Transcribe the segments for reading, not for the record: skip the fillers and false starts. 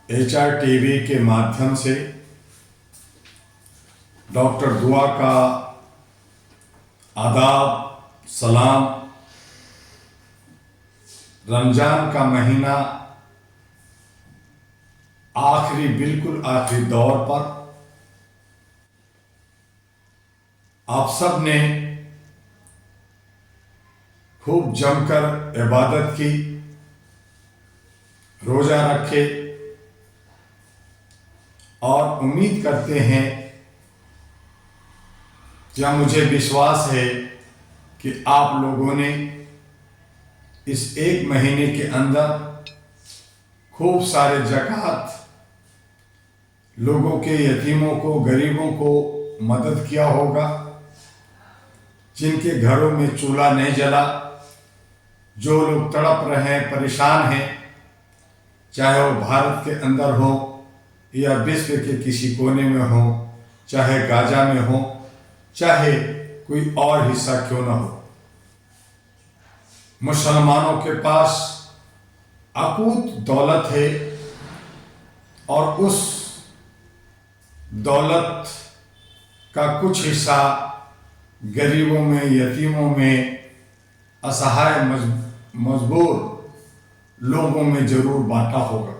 HRTV के माध्यम से डॉक्टर दुआ का आदाब सलाम। रमज़ान का महीना बिल्कुल आखिरी दौर पर आप सब ने खूब जमकर इबादत की, रोज़ा रखे और उम्मीद करते हैं या मुझे विश्वास है कि आप लोगों ने इस एक महीने के अंदर खूब सारे ज़कात लोगों के, यतीमों को, गरीबों को मदद किया होगा। जिनके घरों में चूल्हा नहीं जला, जो लोग तड़प रहे हैं, परेशान हैं, चाहे वो भारत के अंदर हो या विश्व के किसी कोने में हो, चाहे गाजा में हो, चाहे कोई और हिस्सा क्यों ना हो, मुसलमानों के पास अकूत दौलत है और उस दौलत का कुछ हिस्सा गरीबों में, यतीमों में, असहाय मजबूर लोगों में जरूर बांटा होगा।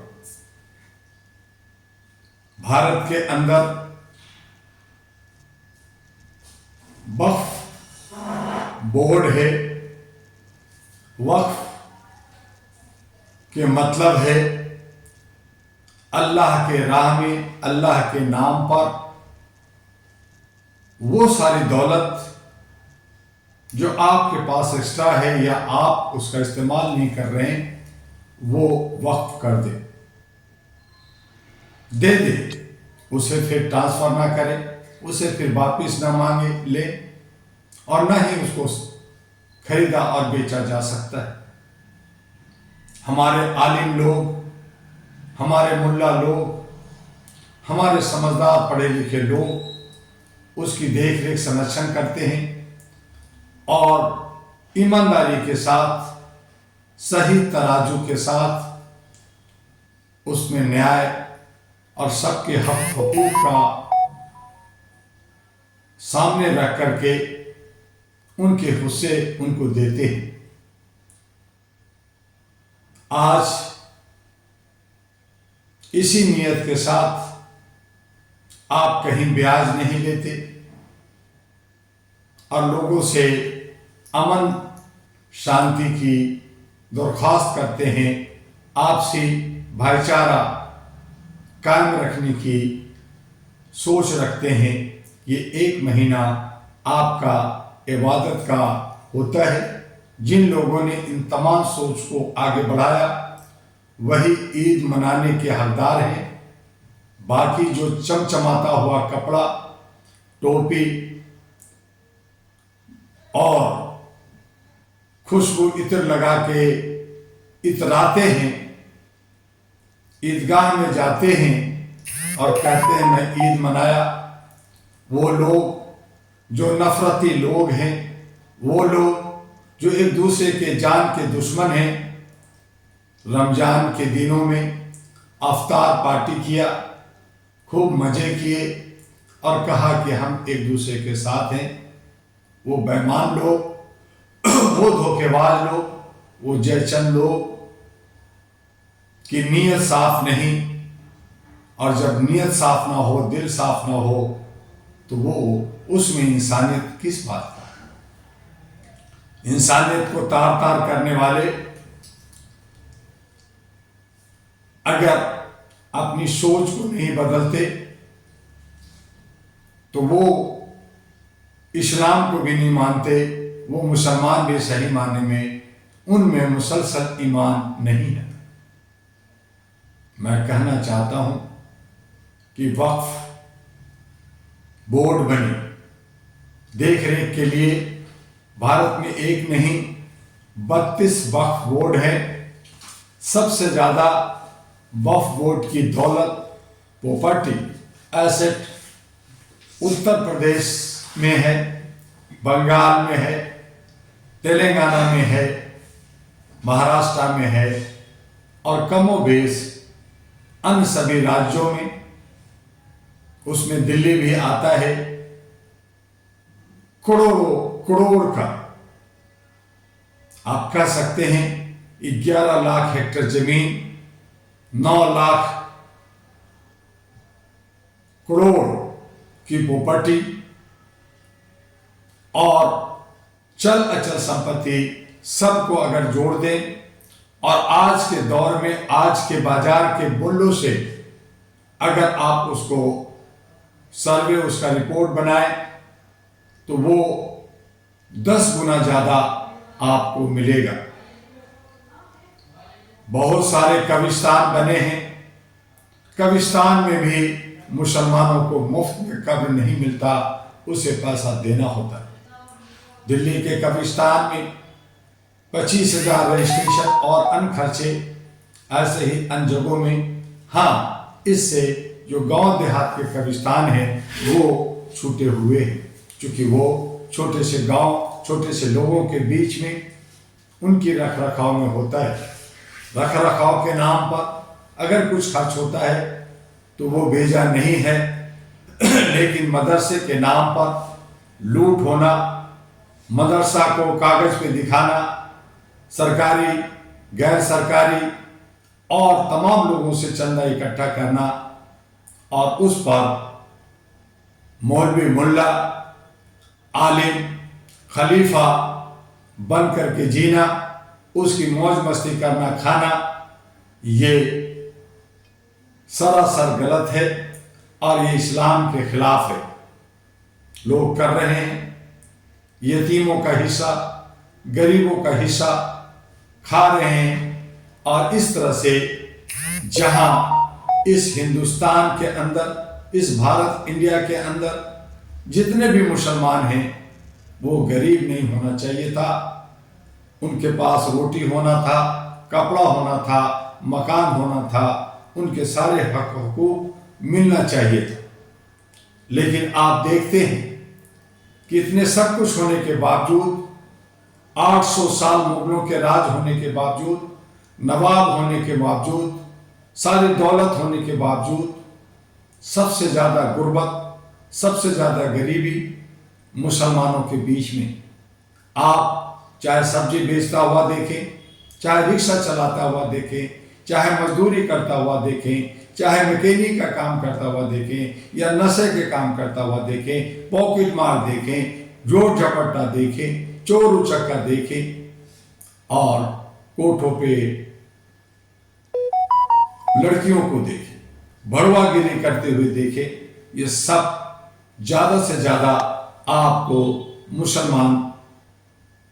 भारत के अंदर वक्फ बोर्ड है। वक्फ के मतलब है अल्लाह के राह में, अल्लाह के नाम पर वो सारी दौलत जो आपके पास एक्स्ट्रा है या आप उसका इस्तेमाल नहीं कर रहे हैं, वो वक्फ कर दे, उसे फिर ट्रांसफर ना करे, उसे फिर वापस ना मांगे ले, और ना ही उसको खरीदा और बेचा जा सकता है। हमारे आलिम लोग, हमारे मुल्ला लोग, हमारे समझदार पढ़े लिखे लोग उसकी देख रेख संरक्षण करते हैं और ईमानदारी के साथ, सही तराजू के साथ उसमें न्याय और सबके हक हुकूक का सामने रख करके उनके हिस्से उनको देते हैं। आज इसी नियत के साथ आप कहीं ब्याज नहीं लेते और लोगों से अमन शांति की दरख्वास्त करते हैं, आपसी भाईचारा कायम रखने की सोच रखते हैं। ये एक महीना आपका इबादत का होता है। जिन लोगों ने इन तमाम सोच को आगे बढ़ाया वही ईद मनाने के हकदार हैं। बाकी जो चमचमाता हुआ कपड़ा, टोपी और खुशबू इत्र लगा के इतराते हैं, ईदगाह में जाते हैं और कहते हैं मैं ईद मनाया, वो लोग जो नफरती लोग हैं, वो लोग जो एक दूसरे के जान के दुश्मन हैं, रमजान के दिनों में अफ्तार पार्टी किया, खूब मजे किए और कहा कि हम एक दूसरे के साथ हैं, वो बेईमान लोग, वो धोखेबाज लोग, वो जयचंद लोग की नीयत साफ नहीं, और जब नीयत साफ ना हो, दिल साफ ना हो, तो वो उसमें इंसानियत किस बात का। इंसानियत को तार तार करने वाले अगर अपनी सोच को नहीं बदलते तो वो इस्लाम को भी नहीं मानते, वो मुसलमान भी सही मानने में उनमें मुसलसल ईमान नहीं है। मैं कहना चाहता हूं कि वक्फ बोर्ड बने, देख रेख के लिए भारत में एक नहीं 32 वक्फ बोर्ड है। सबसे ज्यादा वक्फ बोर्ड की दौलत, प्रॉपर्टी, एसेट उत्तर प्रदेश में है, बंगाल में है, तेलंगाना में है, महाराष्ट्र में है और कमोबेश अन्य सभी राज्यों में, उसमें दिल्ली भी आता है, करोड़ों करोड़ का, आप कह सकते हैं 11 लाख हेक्टेयर जमीन, 9 लाख करोड़ की प्रॉपर्टी और चल अचल संपत्ति सबको अगर जोड़ दें और आज के दौर में, आज के बाजार के मूल्यों से अगर आप उसको सर्वे, उसका रिपोर्ट बनाएं तो वो 10 गुना ज्यादा आपको मिलेगा। बहुत सारे कब्रिस्तान बने हैं, कब्रिस्तान में भी मुसलमानों को मुफ्त में कब्र नहीं मिलता, उसे पैसा देना होता है। दिल्ली के कब्रिस्तान में 25,000 रजिस्ट्रेशन और अन्य खर्चे, ऐसे ही अन्य जगहों में। हाँ, इससे जो गांव देहात के कब्रिस्तान हैं वो छूटे हुए हैं, क्योंकि वो छोटे से गांव, छोटे से लोगों के बीच में उनकी रख रखाव में होता है। रख रखाव के नाम पर अगर कुछ खर्च होता है तो वो बेजा नहीं है, लेकिन मदरसे के नाम पर लूट होना, मदरसा को कागज पे दिखाना, सरकारी गैर सरकारी और तमाम लोगों से चंदा इकट्ठा करना और उस पर मौलवी, मुल्ला, आलिम, खलीफा बन करके जीना, उसकी मौज मस्ती करना, खाना, ये सरासर गलत है और ये इस्लाम के खिलाफ है। लोग कर रहे हैं, यतीमों का हिस्सा, गरीबों का हिस्सा खा रहे हैं और इस तरह से जहां इस हिंदुस्तान के अंदर, इस भारत इंडिया के अंदर जितने भी मुसलमान हैं वो गरीब नहीं होना चाहिए था। उनके पास रोटी होना था, कपड़ा होना था, मकान होना था, उनके सारे हक हुकूक मिलना चाहिए था। लेकिन आप देखते हैं कि इतने सब कुछ होने के बावजूद, 800 साल मुगलों के राज होने के बावजूद, नवाब होने के बावजूद, सारी दौलत होने के बावजूद, सबसे ज़्यादा गुर्बत, सबसे ज़्यादा गरीबी मुसलमानों के बीच में। आप चाहे सब्जी बेचता हुआ देखें, चाहे रिक्शा चलाता हुआ देखें, चाहे मजदूरी करता हुआ देखें, चाहे मैकेनिक का काम करता हुआ देखें या नशे के काम करता हुआ देखें, पॉकेट मार देखें, जोर झपट्टा देखें, चोर उचक्का देखें और कोठों पे लड़कियों को देखें, भड़वागिरी करते हुए देखें, ये सब ज्यादा से ज्यादा आपको मुसलमान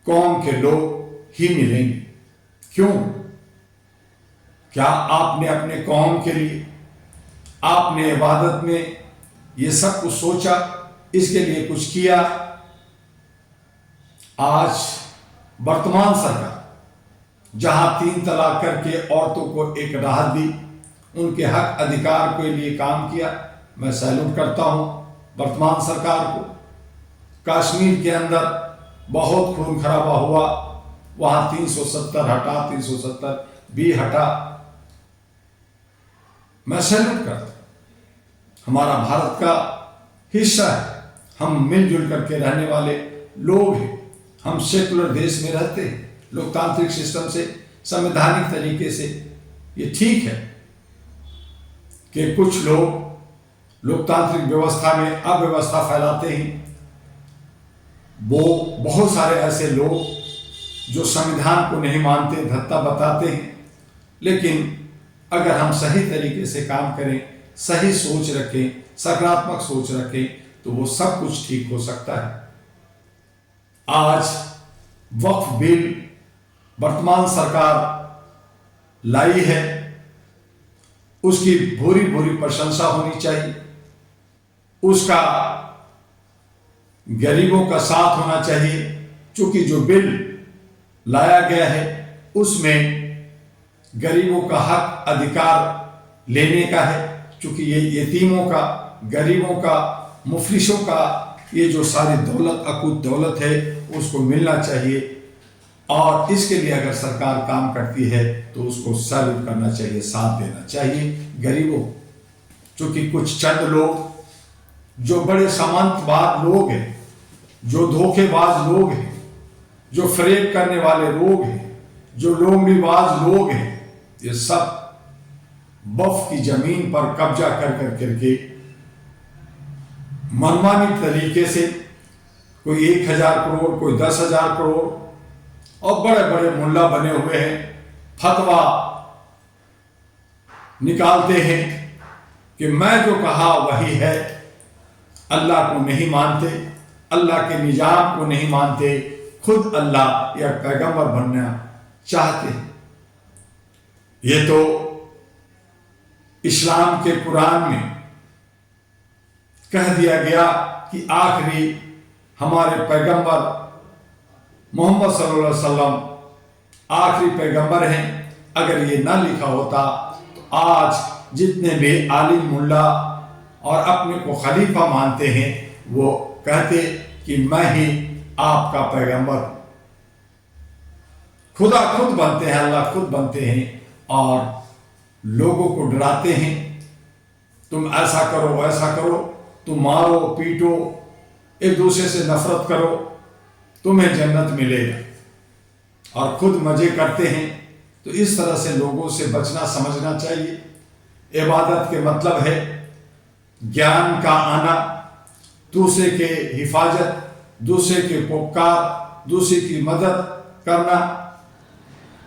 कौम के लोग ही मिलेंगे। क्यों? क्या आपने अपने कौम के लिए, आपने इबादत में ये सब कुछ सोचा, इसके लिए कुछ किया? आज वर्तमान सरकार जहां 3 तलाक करके औरतों को एक राहत दी, उनके हक अधिकार के लिए काम किया, मैं सैल्यूट करता हूं वर्तमान सरकार को। कश्मीर के अंदर बहुत खून खराबा हुआ, वहां 370 हटा, 370 भी हटा, मैं सैल्यूट करता। हमारा भारत का हिस्सा है, हम मिलजुल करके रहने वाले लोग हैं, हम सेकुलर देश में रहते हैं, लोकतांत्रिक सिस्टम से, संवैधानिक तरीके से। ये ठीक है कि कुछ लोग लोकतांत्रिक व्यवस्था में अव्यवस्था फैलाते हैं। वो बहुत सारे ऐसे लोग जो संविधान को नहीं मानते, धत्ता बताते हैं। लेकिन अगर हम सही तरीके से काम करें, सही सोच रखें, सकारात्मक सोच रखें, तो वो सब कुछ ठीक हो सकता है। आज वक्फ बिल वर्तमान सरकार लाई है, उसकी भूरी भूरी प्रशंसा होनी चाहिए। उसका गरीबों का साथ होना चाहिए, क्योंकि जो बिल लाया गया है उसमें गरीबों का हक अधिकार लेने का है, क्योंकि ये यतीमों का, गरीबों का, मुफलिसों का ये जो सारी दौलत, अकूत दौलत है, उसको मिलना चाहिए। और इसके लिए अगर सरकार काम करती है तो उसको सैल्यूट करना चाहिए, साथ देना चाहिए गरीबों। क्योंकि कुछ चंद लोग जो बड़े सामंतवाद लोग हैं, जो धोखेबाज लोग हैं, जो फरेब करने वाले लोग हैं, जो लोमड़ीबाज लोग हैं, ये सब वक्फ की जमीन पर कब्जा कर करके मनमानी तरीके से कोई 1,000 करोड़, कोई 10,000 करोड़, और बड़े बड़े मुल्ला बने हुए हैं, फतवा निकालते हैं कि मैं जो कहा वही है। अल्लाह को नहीं मानते, अल्लाह के निजाम को नहीं मानते, खुद अल्लाह या पैगंबर बनना चाहते हैं। ये तो इस्लाम के कुरान में कह दिया गया कि आखिरी हमारे पैगंबर मोहम्मद सल्लल्लाहु अलैहि वसल्लम आखिरी पैगंबर हैं। अगर ये ना लिखा होता तो आज जितने भी आलिम मुल्ला और अपने को खलीफा मानते हैं वो कहते कि मैं ही आपका पैगंबर हूं। खुदा खुद बनते हैं, अल्लाह खुद बनते हैं और लोगों को डराते हैं, तुम ऐसा करो वैसा करो, तुम मारो पीटो, एक दूसरे से नफरत करो, तुम्हें जन्नत मिलेगा, और खुद मजे करते हैं। तो इस तरह से लोगों से बचना समझना चाहिए। इबादत के मतलब है ज्ञान का आना, दूसरे के हिफाजत, दूसरे के पुकार, दूसरे की मदद करना,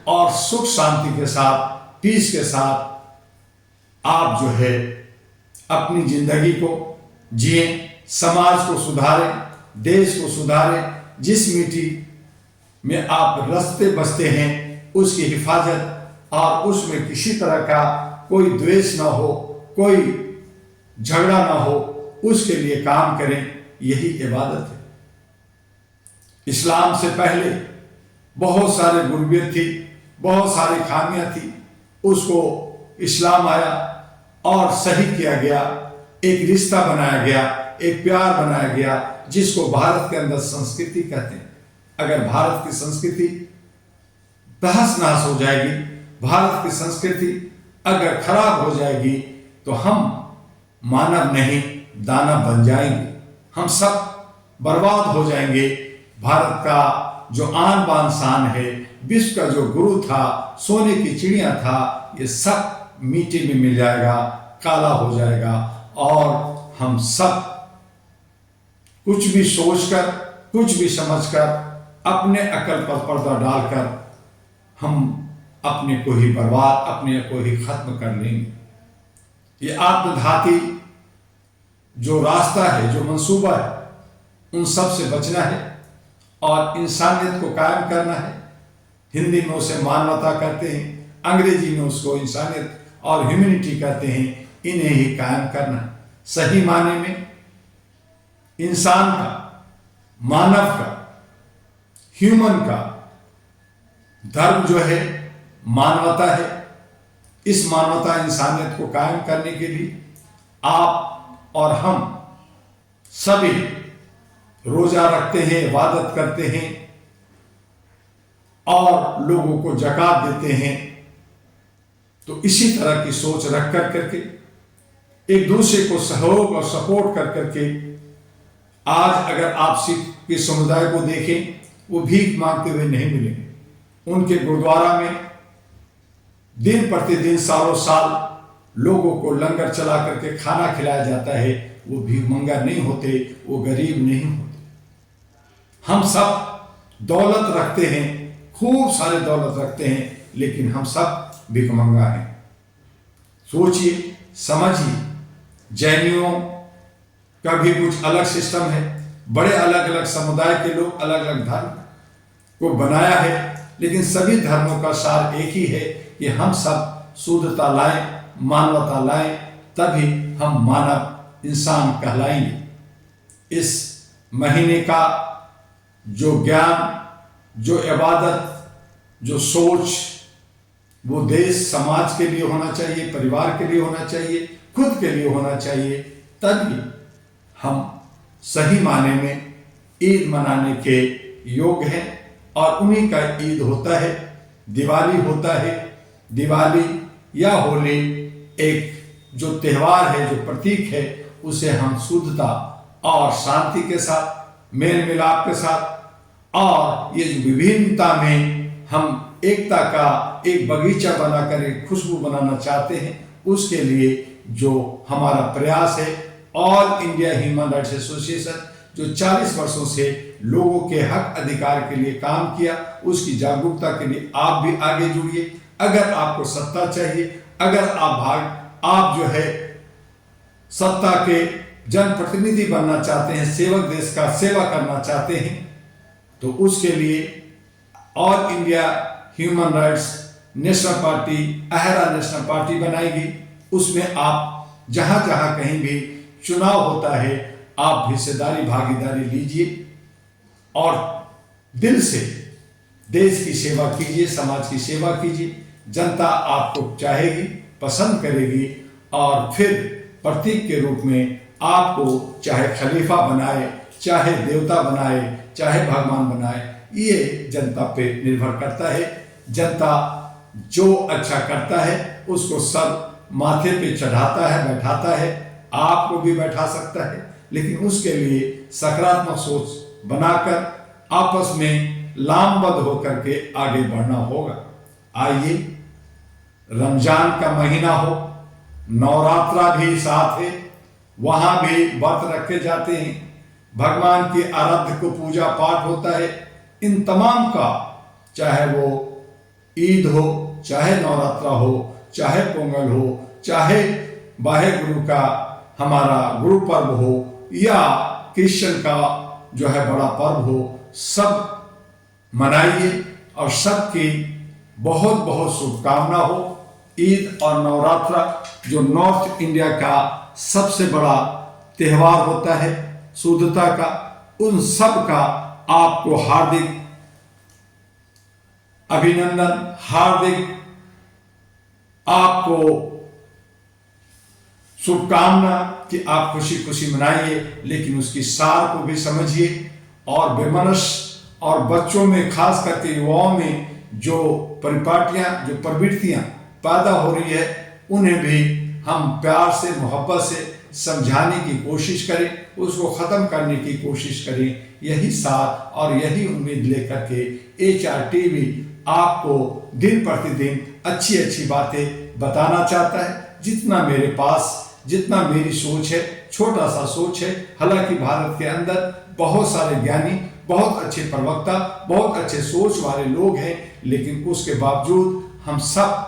और सुख शांति के साथ, पीस के साथ आप जो है अपनी जिंदगी को जिए, समाज को सुधारें, देश को सुधारें। जिस मिट्टी में आप रस्ते बसते हैं उसकी हिफाजत, और उसमें किसी तरह का कोई द्वेष ना हो, कोई झगड़ा ना हो, उसके लिए काम करें, यही इबादत है। इस्लाम से पहले बहुत सारे गुर्बियत थी, बहुत सारी खामियां थी, उसको इस्लाम आया और सही किया गया, एक रिश्ता बनाया गया, एक प्यार बनाया गया, जिसको भारत के अंदर संस्कृति कहते हैं। अगर भारत की संस्कृति तहस नहस हो जाएगी, भारत की संस्कृति अगर खराब हो जाएगी, तो हम मानव नहीं दानव बन जाएंगे, हम सब बर्बाद हो जाएंगे। भारत का जो आन बान शान है, विश्व का जो गुरु था, सोने की चिड़िया था, ये सब मिट्टी में मिल जाएगा, काला हो जाएगा, और हम सब कुछ भी सोचकर, कुछ भी समझकर, अपने अकल पर पर्दा डालकर हम अपने को ही बर्बाद, अपने को ही खत्म कर लेंगे। ये आत्मघाती जो रास्ता है, जो मंसूबा है, उन सब से बचना है और इंसानियत को कायम करना है। हिंदी में उसे मानवता कहते हैं, अंग्रेजी में उसको इंसानियत और ह्यूमैनिटी कहते हैं। इन्हें ही कायम करना है। सही माने में इंसान का, मानव का, ह्यूमन का धर्म जो है मानवता है। इस मानवता इंसानियत को कायम करने के लिए आप और हम सभी रोजा रखते हैं, इबादत करते हैं और लोगों को ज़कात देते हैं। तो इसी तरह की सोच रख कर करके, एक दूसरे को सहयोग और सपोर्ट कर करके, आज अगर आप सिख के समुदाय को देखें, वो भीख मांगते हुए नहीं मिलेंगे। उनके गुरुद्वारा में दिन प्रतिदिन, सालों साल लोगों को लंगर चला करके खाना खिलाया जाता है। वो भीखमंगा नहीं होते, वो गरीब नहीं होते। हम सब दौलत रखते हैं, खूब सारे दौलत रखते हैं, लेकिन हम सब भीखमंगा हैं। सोचिए, समझिए, जैनियों का भी कुछ अलग सिस्टम है। बड़े अलग अलग समुदाय के लोग अलग अलग धर्म को बनाया है, लेकिन सभी धर्मों का सार एक ही है कि हम सब शुद्धता लाएं, मानवता लाएं, तभी हम मानव इंसान कहलाएंगे। इस महीने का जो ज्ञान, जो इबादत, जो सोच, वो देश समाज के लिए होना चाहिए, परिवार के लिए होना चाहिए, खुद के लिए होना चाहिए। तभी हम सही माने में ईद मनाने के योग्य हैं और उन्हीं का ईद होता है, दिवाली होता है। दिवाली या होली एक जो त्यौहार है, जो प्रतीक है, उसे हम शुद्धता और शांति के साथ, मेल मिलाप के साथ, और ये जो विभिन्नता में हम एकता का एक बगीचा बनाकर एक खुशबू बनाना चाहते हैं, उसके लिए जो हमारा प्रयास है, all India human rights association जो 40 वर्षों से लोगों के हक अधिकार के लिए काम किया, उसकी जागरूकता के लिए आप भी आगे जुड़िए। अगर आपको सत्ता चाहिए, अगर आप जो है सत्ता के जनप्रतिनिधि बनना चाहते हैं, सेवक देश का सेवा करना चाहते हैं, तो उसके लिए all India human rights national party, अहरा नेशनल पार्टी बनाएगी। उसमें आप जहां जहां कहीं भी चुनाव होता है, आप हिस्सेदारी भागीदारी लीजिए और दिल से देश की सेवा कीजिए, समाज की सेवा कीजिए। जनता आपको चाहेगी, पसंद करेगी, और फिर प्रतीक के रूप में आपको चाहे खलीफा बनाए, चाहे देवता बनाए, चाहे भगवान बनाए, ये जनता पे निर्भर करता है। जनता जो अच्छा करता है उसको सब माथे पे चढ़ाता है, बैठाता है। आपको भी बैठा सकता है, लेकिन उसके लिए सकारात्मक सोच बनाकर आपस में लामबद्ध होकर के आगे बढ़ना होगा। आइए, रमजान का महीना हो, नवरात्रा भी साथ है, वहां भी व्रत रखे जाते हैं, भगवान के आराध्य को पूजा पाठ होता है। इन तमाम का, चाहे वो ईद हो, चाहे नवरात्रा हो, चाहे पोंगल हो, चाहे वाहे गुरु का हमारा गुरु पर्व हो, या क्रिश्चियन का जो है बड़ा पर्व हो, सब मनाइए और सबकी बहुत बहुत शुभकामना हो। ईद और नवरात्रा जो नॉर्थ इंडिया का सबसे बड़ा त्यौहार होता है शुद्धता का, उन सब का आपको हार्दिक अभिनंदन, हार्दिक आपको शुभकामना कि आप खुशी खुशी मनाइए, लेकिन उसकी सार को भी समझिए। और बेमनस और बच्चों में, खास करके युवाओं में जो परिपाटियां, जो प्रवृत्तियां पैदा हो रही है, उन्हें भी हम प्यार से, मोहब्बत से समझाने की कोशिश करें, उसको ख़त्म करने की कोशिश करें। यही साथ और यही उम्मीद लेकर के HRTV आपको दिन प्रतिदिन अच्छी अच्छी बातें बताना चाहता है। जितना मेरे पास, जितना मेरी सोच है, छोटा सा सोच है। हालांकि भारत के अंदर बहुत सारे ज्ञानी, बहुत अच्छे प्रवक्ता, बहुत अच्छे सोच वाले लोग हैं, लेकिन उसके बावजूद हम सब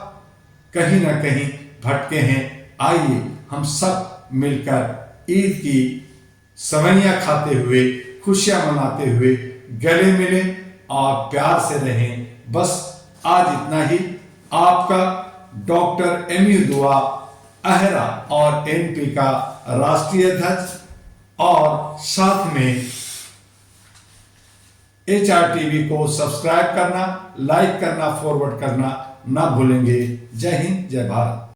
कहीं ना कहीं भटके हैं। आइए हम सब मिलकर ईद की सवैयां खाते हुए, खुशियां मनाते हुए गले मिलें और प्यार से रहें। बस आज इतना ही। आपका डॉक्टर MU दुआ, अहरा और NP का राष्ट्रीय अध्यक्ष, और साथ में HRTV को सब्सक्राइब करना, लाइक करना, फॉरवर्ड करना ना भूलेंगे। जय हिंद, जय भारत।